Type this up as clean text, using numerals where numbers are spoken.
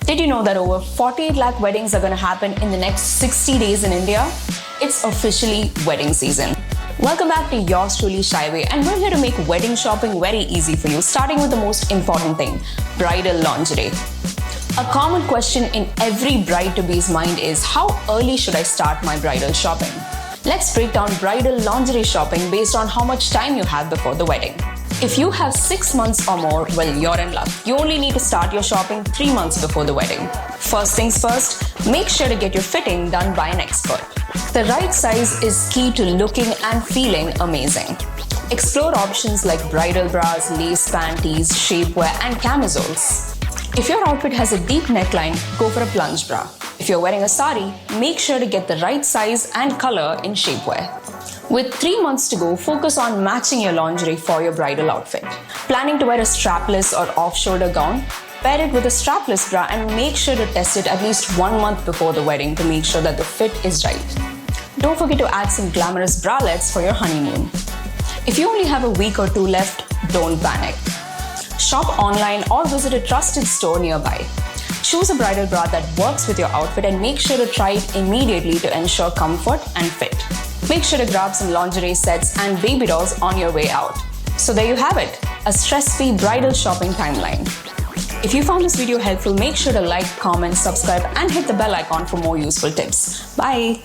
Did you know that over 48 lakh weddings are going to happen in the next 60 days in India? It's officially wedding season. Welcome back to yours truly, Shaiway, and we're here to make wedding shopping very easy for you, starting with the most important thing, bridal lingerie. A common question in every bride-to-be's mind is, how early should I start my bridal shopping? Let's break down bridal lingerie shopping based on how much time you have before the wedding. If you have 6 months or more, well, you're in luck. You only need to start your shopping 3 months before the wedding. First things first, make sure to get your fitting done by an expert. The right size is key to looking and feeling amazing. Explore options like bridal bras, lace panties, shapewear, and camisoles. If your outfit has a deep neckline, go for a plunge bra. If you're wearing a sari, make sure to get the right size and color in shapewear. With 3 months to go, focus on matching your lingerie for your bridal outfit. Planning to wear a strapless or off-shoulder gown? Pair it with a strapless bra and make sure to test it at least 1 month before the wedding to make sure that the fit is right. Don't forget to add some glamorous bralettes for your honeymoon. If you only have a week or two left, don't panic. Shop online or visit a trusted store nearby. Choose a bridal bra that works with your outfit and make sure to try it immediately to ensure comfort and fit. Make sure to grab some lingerie sets and baby dolls on your way out. So there you have it, a stress-free bridal shopping timeline. If you found this video helpful, make sure to like, comment, subscribe, and hit the bell icon for more useful tips. Bye!